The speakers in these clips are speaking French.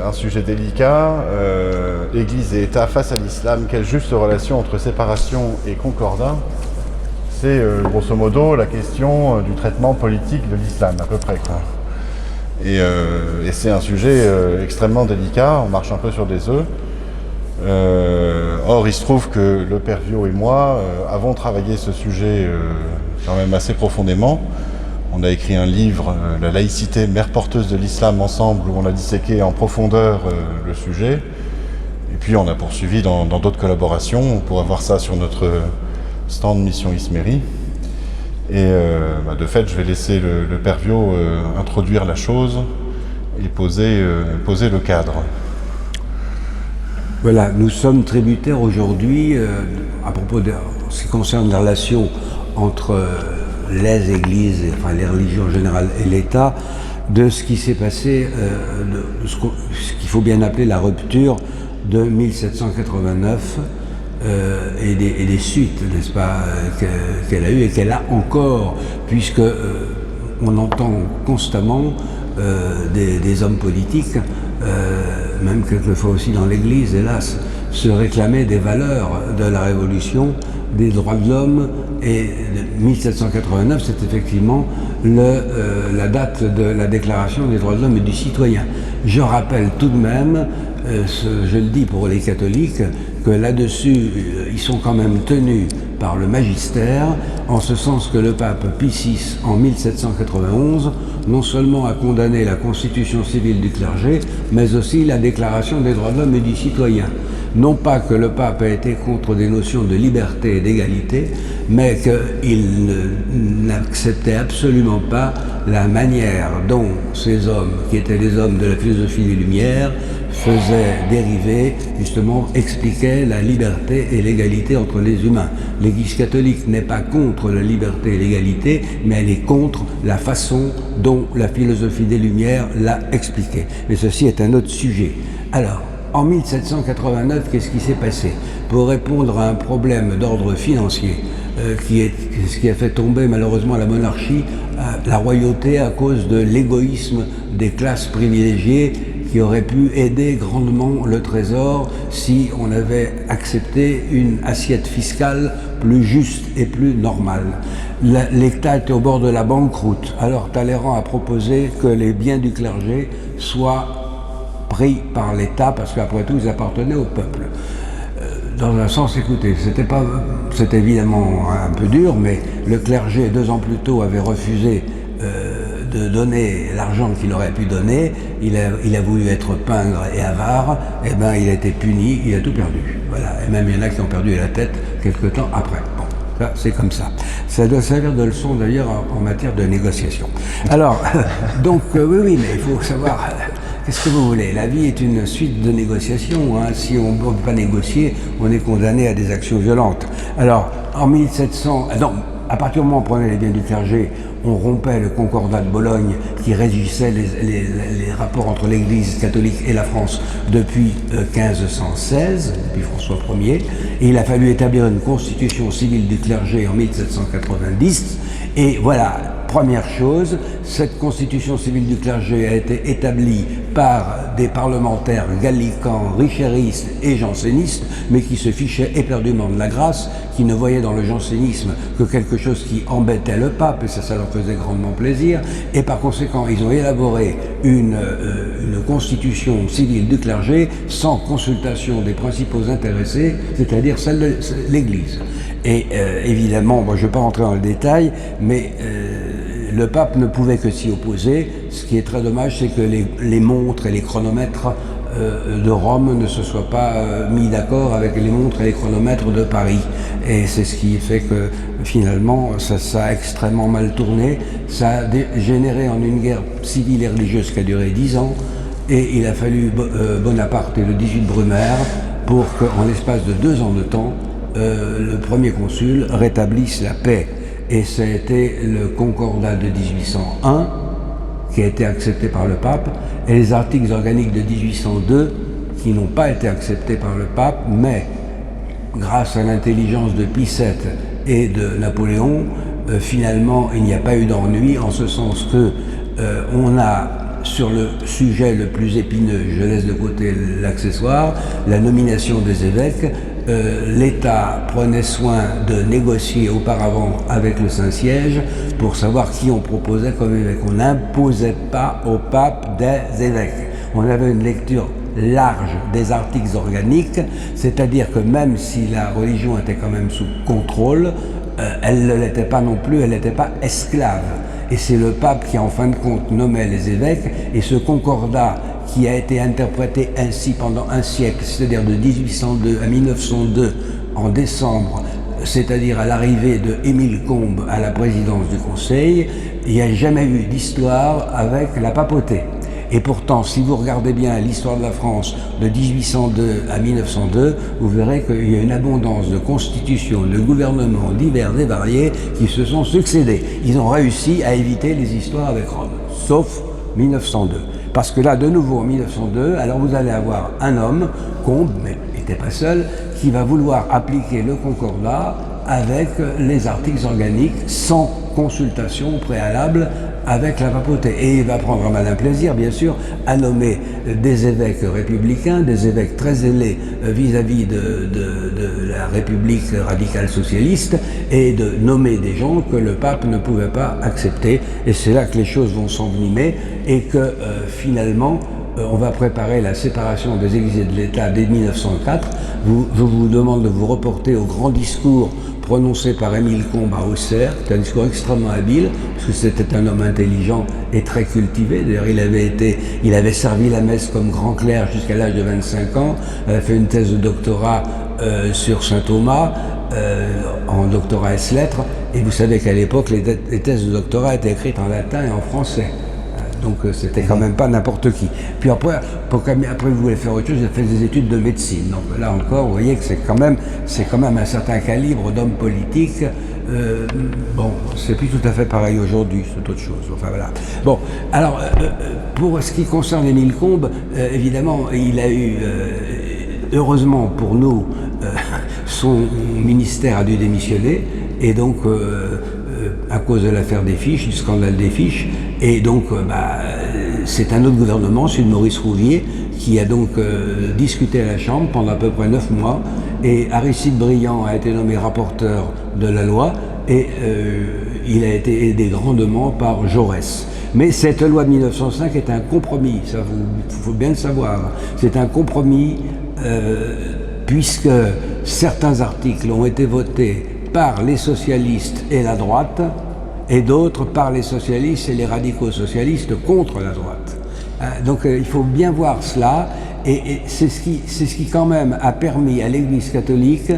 un sujet délicat, Église et État face à l'islam, quelle juste relation entre séparation et concordat? C'est grosso modo la question du traitement politique de l'islam, à peu près, quoi. Et c'est un sujet extrêmement délicat, on marche un peu sur des œufs. Or, il se trouve que le père Viot et moi avons travaillé ce sujet quand même assez profondément. On a écrit un livre, La laïcité, mère porteuse de l'islam, ensemble, où on a disséqué en profondeur le sujet. Et puis on a poursuivi dans d'autres collaborations. On pourra voir ça sur notre stand Mission Ismérie. Et de fait, je vais laisser le père Viot introduire la chose et poser le cadre. Voilà, nous sommes tributaires aujourd'hui, à propos de ce qui concerne la relation entre les églises, enfin les religions en général et l'État, de ce qui s'est passé, de ce qu'il faut bien appeler la rupture de 1789 et des suites, n'est-ce pas, qu'elle a eues et qu'elle a encore, puisque on entend constamment des hommes politiques, même quelquefois aussi dans l'Église, hélas, se réclamer des valeurs de la Révolution, des droits de l'homme, et 1789, c'est effectivement la date de la Déclaration des droits de l'homme et du citoyen. Je rappelle tout de même, je le dis pour les catholiques, que là-dessus, ils sont quand même tenus par le magistère, en ce sens que le pape Pie VI, en 1791, non seulement a condamné la constitution civile du clergé, mais aussi la Déclaration des droits de l'homme et du citoyen. Non pas que le pape ait été contre des notions de liberté et d'égalité, mais qu'il n'acceptait absolument pas la manière dont ces hommes, qui étaient des hommes de la philosophie des Lumières, faisaient dériver, justement, expliquaient la liberté et l'égalité entre les humains. L'Église catholique n'est pas contre la liberté et l'égalité, mais elle est contre la façon dont la philosophie des Lumières l'a expliqué. Mais ceci est un autre sujet. Alors, en 1789, qu'est-ce qui s'est passé? Pour répondre à un problème d'ordre financier, ce qui a fait tomber malheureusement la monarchie, la royauté, à cause de l'égoïsme des classes privilégiées qui auraient pu aider grandement le trésor si on avait accepté une assiette fiscale plus juste et plus normale. L'État était au bord de la banqueroute. Alors Talleyrand a proposé que les biens du clergé soient pris par l'État, parce qu'après tout, ils appartenaient au peuple. Dans un sens, écoutez, c'était évidemment un peu dur, mais le clergé, 2 ans plus tôt, avait refusé de donner l'argent qu'il aurait pu donner. Il a voulu être pingre et avare, et ben il a été puni, il a tout perdu. Voilà. Et même il y en a qui ont perdu la tête quelque temps après. Bon, ça c'est comme ça. Ça doit servir de leçon d'ailleurs en matière de négociation. Alors, donc oui, mais il faut savoir. Qu'est-ce que vous voulez? La vie est une suite de négociations. Hein. Si on ne peut pas négocier, on est condamné à des actions violentes. Alors, en 1700... Non, à partir du moment où on prenait les biens du clergé, on rompait le concordat de Bologne qui régissait les rapports entre l'Église catholique et la France depuis 1516, depuis François Ier. Et il a fallu établir une constitution civile du clergé en 1790. Et voilà, première chose, cette constitution civile du clergé a été établie par des parlementaires gallicans, richéristes et jansénistes, mais qui se fichaient éperdument de la grâce, qui ne voyaient dans le jansénisme que quelque chose qui embêtait le pape, et ça leur faisait grandement plaisir, et par conséquent, ils ont élaboré une constitution civile du clergé sans consultation des principaux intéressés, c'est-à-dire celle de l'Église. Et évidemment, moi je ne vais pas rentrer dans le détail, mais le pape ne pouvait que s'y opposer. Ce qui est très dommage, c'est que les montres et les chronomètres de Rome ne se soient pas mis d'accord avec les montres et les chronomètres de Paris. Et c'est ce qui fait que finalement, ça a extrêmement mal tourné. Ça a généré en une guerre civile et religieuse qui a duré 10 ans. Et il a fallu Bonaparte et le 18 Brumaire pour qu'en l'espace de 2 ans de temps, le premier consul rétablisse la paix. Et ça a été le concordat de 1801 qui a été accepté par le pape, et les articles organiques de 1802 qui n'ont pas été acceptés par le pape, mais grâce à l'intelligence de Pie VII et de Napoléon, finalement il n'y a pas eu d'ennui, en ce sens que on a sur le sujet le plus épineux, je laisse de côté l'accessoire, la nomination des évêques, l'État prenait soin de négocier auparavant avec le Saint-Siège pour savoir qui on proposait comme évêque. On n'imposait pas au pape des évêques. On avait une lecture large des articles organiques, c'est-à-dire que même si la religion était quand même sous contrôle, elle ne l'était pas non plus, elle n'était pas esclave. Et c'est le pape qui, en fin de compte, nommait les évêques, et ce concordat qui a été interprété ainsi pendant un siècle, c'est-à-dire de 1802 à 1902, en décembre, c'est-à-dire à l'arrivée de Émile Combes à la présidence du Conseil, il n'y a jamais eu d'histoire avec la papauté. Et pourtant, si vous regardez bien l'histoire de la France de 1802 à 1902, vous verrez qu'il y a une abondance de constitutions, de gouvernements divers et variés qui se sont succédés. Ils ont réussi à éviter les histoires avec Rome, sauf 1902. Parce que là, de nouveau, en 1902, alors vous allez avoir un homme, Combes, mais il n'était pas seul, qui va vouloir appliquer le concordat avec les articles organiques sans consultation préalable avec la papauté. Et il va prendre un malin plaisir, bien sûr, à nommer des évêques républicains, des évêques très zélés vis-à-vis de la République radicale socialiste, et de nommer des gens que le pape ne pouvait pas accepter. Et c'est là que les choses vont s'envenimer et que finalement, on va préparer la séparation des églises et de l'État dès 1904. Je vous demande de vous reporter au grand discours prononcé par Émile Combes à Auxerre. C'était un discours extrêmement habile, parce que c'était un homme intelligent et très cultivé. D'ailleurs, il avait servi la messe comme grand clerc jusqu'à l'âge de 25 ans. Il a fait une thèse de doctorat sur saint Thomas, en doctorat ès-lettres. Et vous savez qu'à l'époque, les thèses de doctorat étaient écrites en latin et en français. Donc c'était quand même pas n'importe qui. Puis après vous voulez faire autre chose, j'ai fait des études de médecine. Donc là encore, vous voyez que c'est quand même un certain calibre d'homme politique. Bon, c'est plus tout à fait pareil aujourd'hui, c'est autre chose. Enfin voilà. Bon, alors pour ce qui concerne Émile Combes, évidemment, il a eu, heureusement pour nous, son ministère a dû démissionner, et donc à cause de l'affaire des fiches, du scandale des fiches, et donc c'est un autre gouvernement, celui de Maurice Rouvier, qui a donc discuté à la Chambre pendant à peu près 9 mois, et Aristide Briand a été nommé rapporteur de la loi, et il a été aidé grandement par Jaurès. Mais cette loi de 1905 est un compromis, ça faut bien le savoir, c'est un compromis puisque certains articles ont été votés par les socialistes et la droite, et d'autres par les socialistes et les radicaux socialistes contre la droite. Donc il faut bien voir cela, et c'est ce qui quand même a permis à l'Église catholique,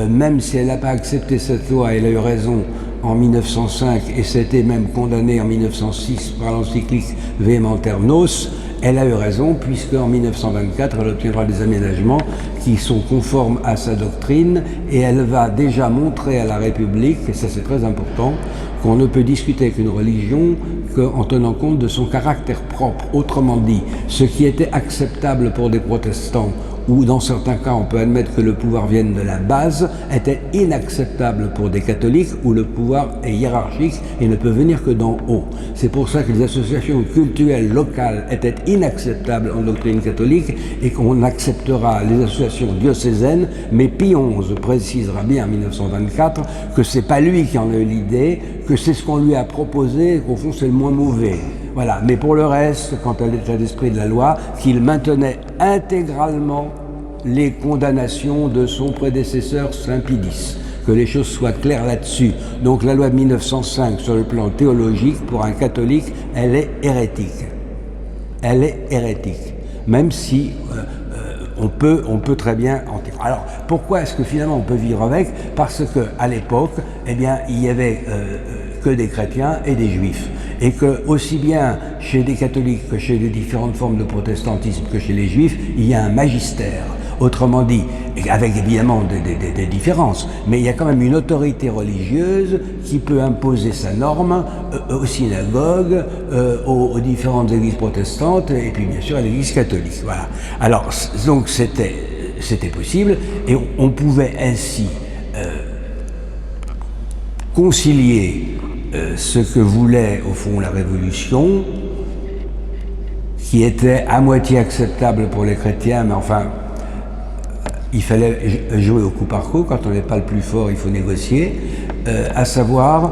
même si elle n'a pas accepté cette loi, elle a eu raison en 1905, et c'était même condamné en 1906 par l'encyclique Vehementer Nos, elle a eu raison, puisque en 1924, elle obtiendra des aménagements qui sont conformes à sa doctrine, et elle va déjà montrer à la République, et ça c'est très important, qu'on ne peut discuter avec une religion qu'en tenant compte de son caractère propre. Autrement dit, ce qui était acceptable pour des protestants, ou dans certains cas on peut admettre que le pouvoir vienne de la base, était inacceptable pour des catholiques où le pouvoir est hiérarchique et ne peut venir que d'en haut. C'est pour ça que les associations cultuelles locales étaient inacceptables en doctrine catholique, et qu'on acceptera les associations diocésaines, mais Pie XI précisera bien en 1924 que c'est pas lui qui en a eu l'idée, que c'est ce qu'on lui a proposé, qu'au fond c'est le moins mauvais. Voilà, mais pour le reste, quant à l'état d'esprit de la loi, qu'il maintenait intégralement les condamnations de son prédécesseur Saint Pie X. Que les choses soient claires là-dessus. Donc la loi de 1905, sur le plan théologique, pour un catholique, elle est hérétique. Elle est hérétique. Même si on peut très bien en tirer. Alors, pourquoi est-ce que finalement on peut vivre avec? Parce qu'à l'époque, eh bien, il y avait que des chrétiens et des juifs. Et que, aussi bien chez des catholiques que chez les différentes formes de protestantisme que chez les juifs, il y a un magistère. Autrement dit, avec évidemment des différences, mais il y a quand même une autorité religieuse qui peut imposer sa norme aux synagogues, aux différentes églises protestantes, et puis bien sûr à l'église catholique. Voilà. Alors, donc c'était possible, et on pouvait ainsi concilier ce que voulait au fond la Révolution qui était à moitié acceptable pour les chrétiens, mais enfin, il fallait jouer au coup par coup. Quand on n'est pas le plus fort, il faut négocier, à savoir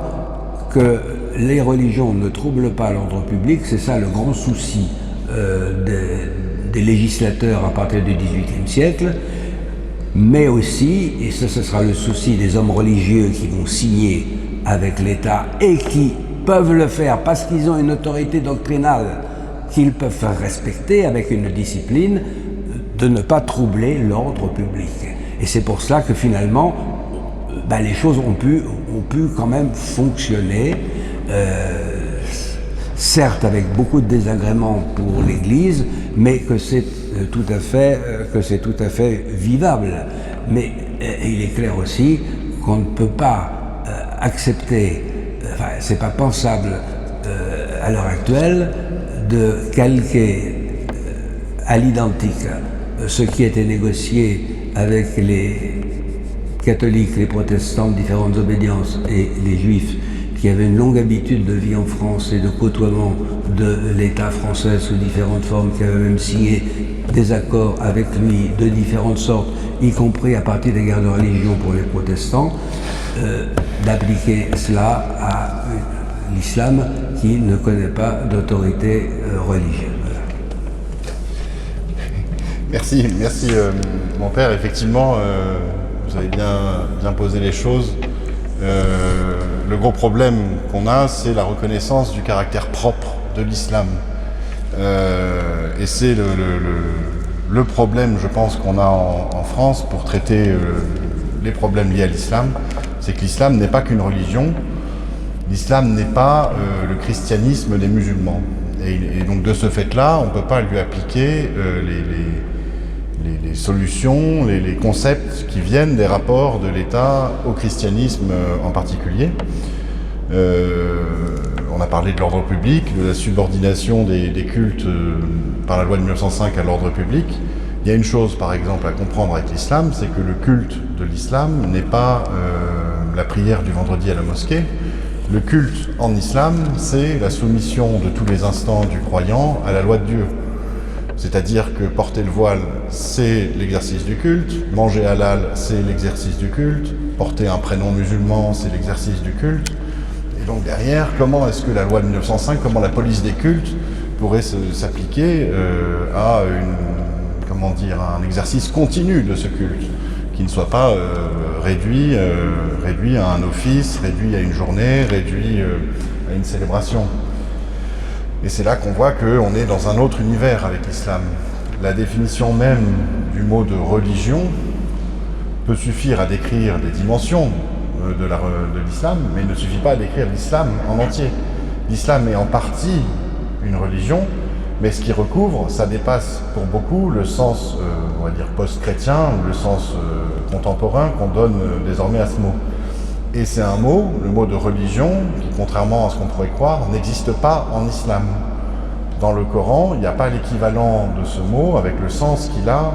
que les religions ne troublent pas l'ordre public. C'est ça le grand souci des législateurs à partir du XVIIIe siècle, mais aussi, et ça ce sera le souci des hommes religieux qui vont signer avec l'État et qui peuvent le faire parce qu'ils ont une autorité doctrinale qu'ils peuvent faire respecter avec une discipline, de ne pas troubler l'ordre public. Et c'est pour cela que finalement, les choses ont pu quand même fonctionner, certes avec beaucoup de désagréments pour l'Église, mais que c'est tout à fait vivable. Mais il est clair aussi qu'on ne peut pas accepter, c'est pas pensable à l'heure actuelle de calquer à l'identique ce qui était négocié avec les catholiques, les protestants de différentes obédiences et les juifs qui avaient une longue habitude de vie en France et de côtoiement de l'État français sous différentes formes, qui avaient même signé des accords avec lui de différentes sortes, y compris à partir des guerres de religion pour les protestants, d'appliquer cela à l'islam qui ne connaît pas d'autorité religieuse. Merci, mon père. Effectivement, vous avez bien posé les choses. Le gros problème qu'on a, c'est la reconnaissance du caractère propre de l'islam. Et c'est le problème, je pense, qu'on a en France pour traiter les problèmes liés à l'islam. C'est que l'islam n'est pas qu'une religion. L'islam n'est pas le christianisme des musulmans. Et donc de ce fait-là, on ne peut pas lui appliquer les solutions, les concepts qui viennent des rapports de l'État au christianisme en particulier. On a parlé de l'ordre public, de la subordination des cultes par la loi de 1905 à l'ordre public. Il y a une chose, par exemple, à comprendre avec l'islam, c'est que le culte de l'islam n'est pas la prière du vendredi à la mosquée. Le culte en islam, c'est la soumission de tous les instants du croyant à la loi de Dieu. C'est-à-dire que porter le voile, c'est l'exercice du culte, manger halal, c'est l'exercice du culte, porter un prénom musulman, c'est l'exercice du culte. Et donc derrière, comment est-ce que la loi de 1905, comment la police des cultes pourrait s'appliquer à un exercice continu de ce culte, qui ne soit pas réduit à un office, réduit à une journée, réduit à une célébration. Et c'est là qu'on voit qu'on est dans un autre univers avec l'islam. La définition même du mot de religion peut suffire à décrire des dimensions de l'islam, mais il ne suffit pas à décrire l'islam en entier. L'islam est en partie une religion, mais ce qui recouvre, ça dépasse pour beaucoup le sens, on va dire, post-chrétien, ou le sens contemporain qu'on donne désormais à ce mot. Et c'est un mot, le mot de religion, qui, contrairement à ce qu'on pourrait croire, n'existe pas en islam. Dans le Coran, il n'y a pas l'équivalent de ce mot avec le sens qu'il a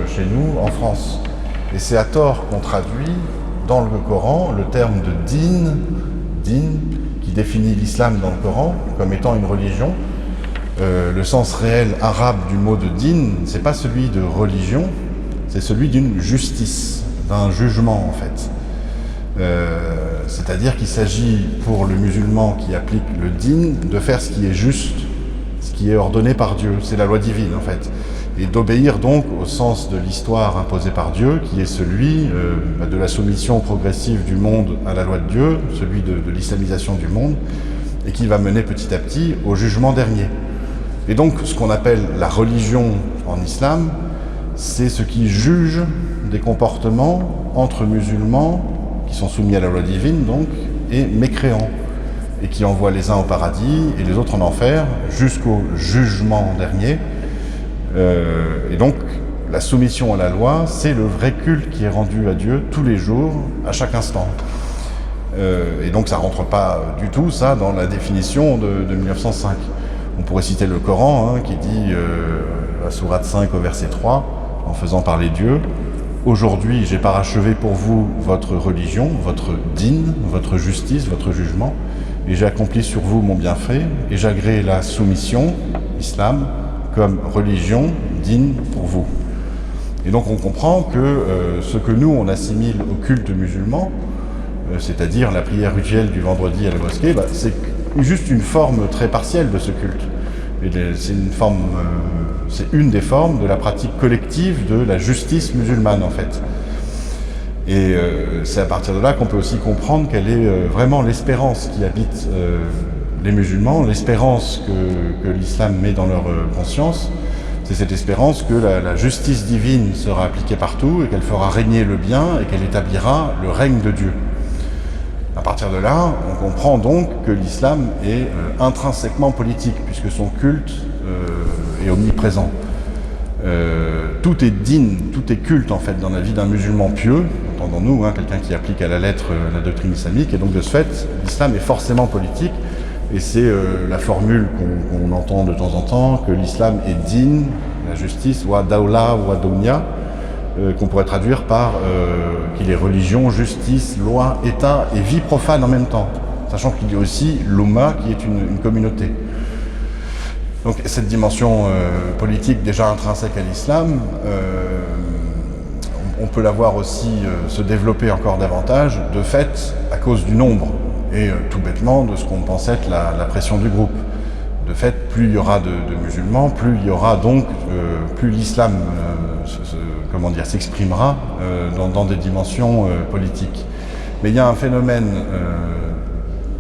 chez nous en France. Et c'est à tort qu'on traduit dans le Coran le terme de din, qui définit l'islam dans le Coran comme étant une religion. Le sens réel arabe du mot de din, c'est pas celui de religion, c'est celui d'une justice, d'un jugement en fait. C'est-à-dire qu'il s'agit pour le musulman qui applique le din de faire ce qui est juste, ce qui est ordonné par Dieu, c'est la loi divine en fait, et d'obéir donc au sens de l'histoire imposée par Dieu, qui est celui de la soumission progressive du monde à la loi de Dieu, celui de l'islamisation du monde, et qui va mener petit à petit au jugement dernier. Et donc ce qu'on appelle la religion en islam, c'est ce qui juge des comportements entre musulmans qui sont soumis à la loi divine donc, et mécréants, et qui envoient les uns au paradis et les autres en enfer jusqu'au jugement dernier. Et donc la soumission à la loi, c'est le vrai culte qui est rendu à Dieu tous les jours, à chaque instant. Et donc ça rentre pas du tout ça dans la définition de 1905. On pourrait citer le Coran qui dit, la sourate 5 au verset 3, en faisant parler Dieu: aujourd'hui, j'ai parachevé pour vous votre religion, votre din, votre justice, votre jugement, et j'ai accompli sur vous mon bienfait, et j'agrée la soumission, islam, comme religion digne pour vous. Et donc on comprend que ce que nous on assimile au culte musulman, c'est-à-dire la prière rituelle du vendredi à la mosquée, c'est juste une forme très partielle de ce culte. C'est une des formes de la pratique collective de la justice musulmane en fait. Et c'est à partir de là qu'on peut aussi comprendre quelle est vraiment l'espérance qui habite les musulmans, l'espérance que l'islam met dans leur conscience. C'est cette espérance que la justice divine sera appliquée partout et qu'elle fera régner le bien et qu'elle établira le règne de Dieu. À partir de là, on comprend donc que l'islam est intrinsèquement politique, puisque son culte est omniprésent. Tout est digne, tout est culte en fait dans la vie d'un musulman pieux, entendons-nous, quelqu'un qui applique à la lettre la doctrine islamique, et donc de ce fait, l'islam est forcément politique, et c'est la formule qu'on entend de temps en temps, que l'islam est digne, la justice, wa dawla wa dunya, qu'on pourrait traduire par qu'il est religion, justice, loi, État et vie profane en même temps, sachant qu'il y a aussi l'Umma qui est une communauté. Donc cette dimension politique déjà intrinsèque à l'islam, on peut la voir aussi se développer encore davantage, de fait, à cause du nombre, et tout bêtement de ce qu'on pense être la pression du groupe. De fait, plus il y aura de musulmans, plus il y aura donc, plus l'islam s'exprimera dans des dimensions politiques. Mais il y a un phénomène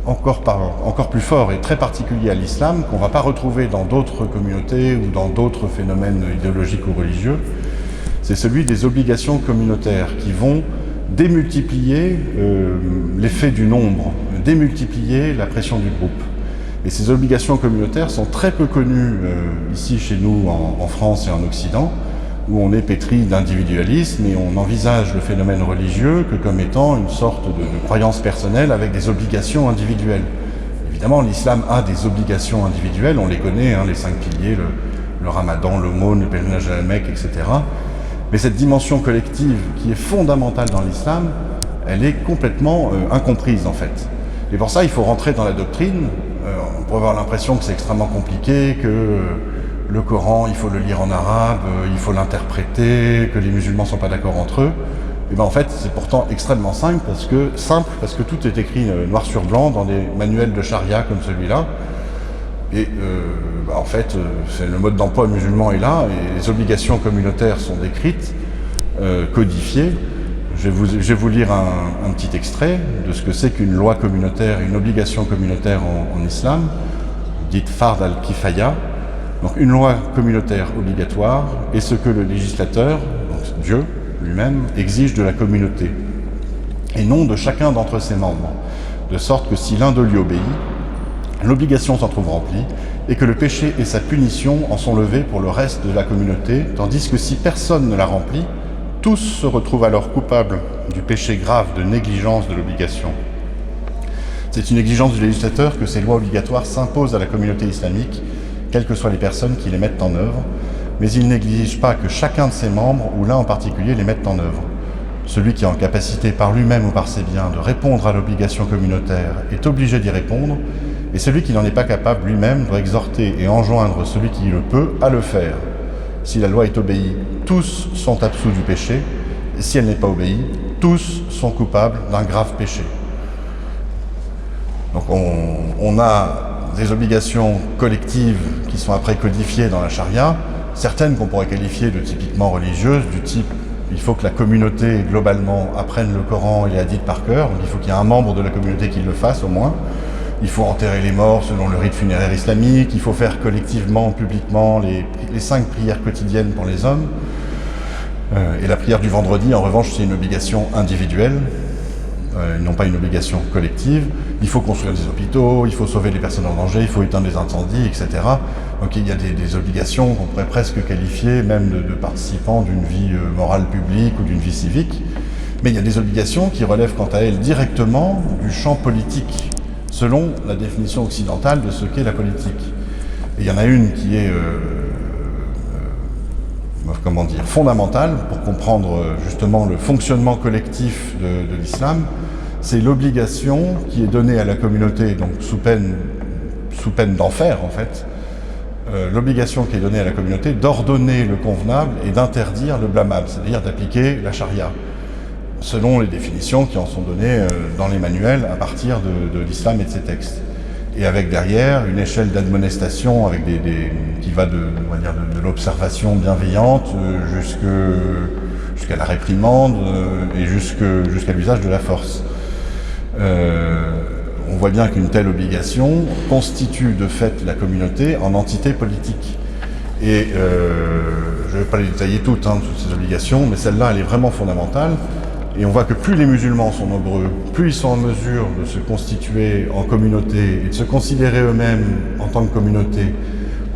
encore plus fort et très particulier à l'islam qu'on ne va pas retrouver dans d'autres communautés ou dans d'autres phénomènes idéologiques ou religieux. C'est celui des obligations communautaires qui vont démultiplier l'effet du nombre, démultiplier la pression du groupe. Et ces obligations communautaires sont très peu connues ici chez nous en France et en Occident, où on est pétri d'individualisme et on envisage le phénomène religieux que comme étant une sorte de croyance personnelle avec des obligations individuelles. Évidemment, l'islam a des obligations individuelles, on les connaît, les 5 piliers, le ramadan, l'aumône, le pèlerinage à la Mecque, etc. Mais cette dimension collective qui est fondamentale dans l'islam, elle est complètement incomprise en fait. Et pour ça, il faut rentrer dans la doctrine. On pourrait avoir l'impression que c'est extrêmement compliqué, que le Coran, il faut le lire en arabe, il faut l'interpréter, que les musulmans ne sont pas d'accord entre eux. Et en fait, c'est pourtant extrêmement simple parce que tout est écrit noir sur blanc dans des manuels de charia comme celui-là. Et en fait, le mode d'emploi musulman est là, et les obligations communautaires sont décrites, codifiées. Je vais vous lire un petit extrait de ce que c'est qu'une loi communautaire, une obligation communautaire en islam, dite Fard al-Kifaya. Donc une loi communautaire obligatoire est ce que le législateur, donc Dieu lui-même, exige de la communauté, et non de chacun d'entre ses membres, de sorte que si l'un d'eux lui obéit, l'obligation s'en trouve remplie, et que le péché et sa punition en sont levés pour le reste de la communauté, tandis que si personne ne la remplit, tous se retrouvent alors coupables du péché grave de négligence de l'obligation. C'est une exigence du législateur que ces lois obligatoires s'imposent à la communauté islamique, quelles que soient les personnes qui les mettent en œuvre, mais il n'exige pas que chacun de ses membres, ou l'un en particulier, les mette en œuvre. Celui qui est en capacité par lui-même ou par ses biens de répondre à l'obligation communautaire est obligé d'y répondre, et celui qui n'en est pas capable lui-même doit exhorter et enjoindre celui qui le peut à le faire. Si la loi est obéie, tous sont absous du péché, et si elle n'est pas obéie, tous sont coupables d'un grave péché. Donc on a des obligations collectives qui sont après codifiées dans la charia, certaines qu'on pourrait qualifier de typiquement religieuses, du type il faut que la communauté globalement apprenne le Coran et les hadiths par cœur, donc il faut qu'il y ait un membre de la communauté qui le fasse au moins. Il faut enterrer les morts selon le rite funéraire islamique, il faut faire collectivement, publiquement les 5 prières quotidiennes pour les hommes. Et la prière du vendredi, en revanche, c'est une obligation individuelle, non pas une obligation collective. Il faut construire des hôpitaux, il faut sauver les personnes en danger, il faut éteindre les incendies, etc. Donc il y a des obligations qu'on pourrait presque qualifier même de participants d'une vie morale publique ou d'une vie civique. Mais il y a des obligations qui relèvent quant à elles directement du champ politique, selon la définition occidentale de ce qu'est la politique. Et il y en a une qui est fondamentale pour comprendre justement le fonctionnement collectif de l'islam, c'est l'obligation qui est donnée à la communauté, donc sous peine d'enfer en fait, l'obligation qui est donnée à la communauté d'ordonner le convenable et d'interdire le blâmable, c'est-à-dire d'appliquer la charia, selon les définitions qui en sont données dans les manuels à partir de l'islam et de ses textes. Et avec derrière une échelle d'admonestation avec qui va de l'observation bienveillante jusqu'à la réprimande et jusqu'à l'usage de la force. On voit bien qu'une telle obligation constitue de fait la communauté en entité politique. Et je ne vais pas les détailler toutes ces obligations, mais celle-là, elle est vraiment fondamentale. Et on voit que plus les musulmans sont nombreux, plus ils sont en mesure de se constituer en communauté et de se considérer eux-mêmes en tant que communauté,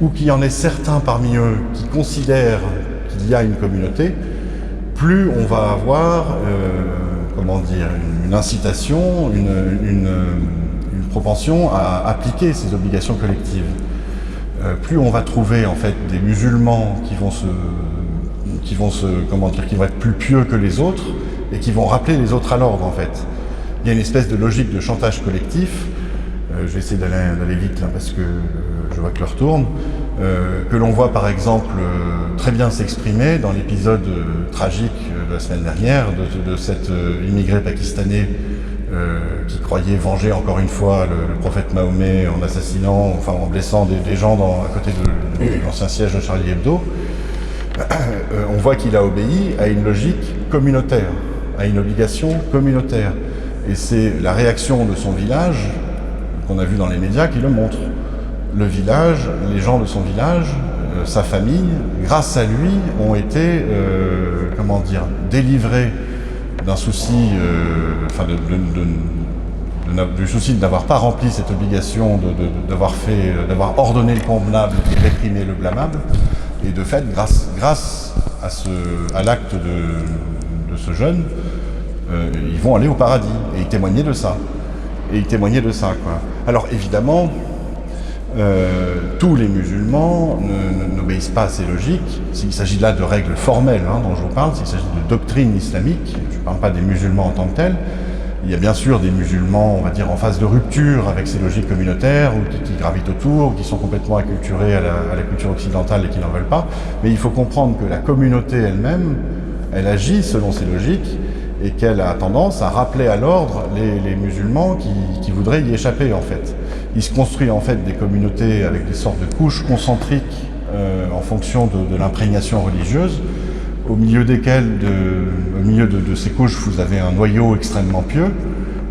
ou qu'il y en ait certains parmi eux qui considèrent qu'il y a une communauté, plus on va avoir une incitation, une propension à appliquer ces obligations collectives. Plus on va trouver en fait des musulmans qui vont être plus pieux que les autres et qui vont rappeler les autres à l'ordre en fait. Il y a une espèce de logique de chantage collectif. Je vais essayer d'aller vite là parce que je vois que l'heure tourne. Que l'on voit par exemple très bien s'exprimer dans l'épisode tragique de la semaine dernière de cet immigré pakistanais qui croyait venger encore une fois le prophète Mahomet en assassinant, en blessant des gens à côté de l'ancien siège de Charlie Hebdo. On voit qu'il a obéi à une logique communautaire, à une obligation communautaire. Et c'est la réaction de son village, qu'on a vu dans les médias, qui le montre. Le village, les gens de son village, sa famille, grâce à lui, ont été, délivrés d'un souci, du souci de n'avoir pas rempli cette obligation, d'avoir ordonné le convenable et réprimé le blâmable. Et de fait, grâce à l'acte de ce jeune, ils vont aller au paradis. Et ils témoignaient de ça. Alors évidemment, tous les musulmans n'obéissent pas à ces logiques. S'il s'agit là de règles formelles dont je vous parle, s'il s'agit de doctrine islamique, je ne parle pas des musulmans en tant que tels. Il y a bien sûr des musulmans, on va dire, en phase de rupture avec ces logiques communautaires, ou qui gravitent autour, ou qui sont complètement acculturés à la culture occidentale et qui n'en veulent pas. Mais il faut comprendre que la communauté elle-même, elle agit selon ces logiques, et qu'elle a tendance à rappeler à l'ordre les musulmans qui voudraient y échapper, en fait. Il se construit, en fait, des communautés avec des sortes de couches concentriques en fonction de l'imprégnation religieuse, au milieu de ces couches, vous avez un noyau extrêmement pieux,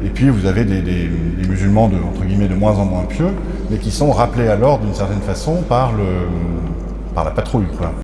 et puis vous avez des musulmans entre guillemets de moins en moins pieux, mais qui sont rappelés à l'ordre d'une certaine façon par la patrouille, quoi.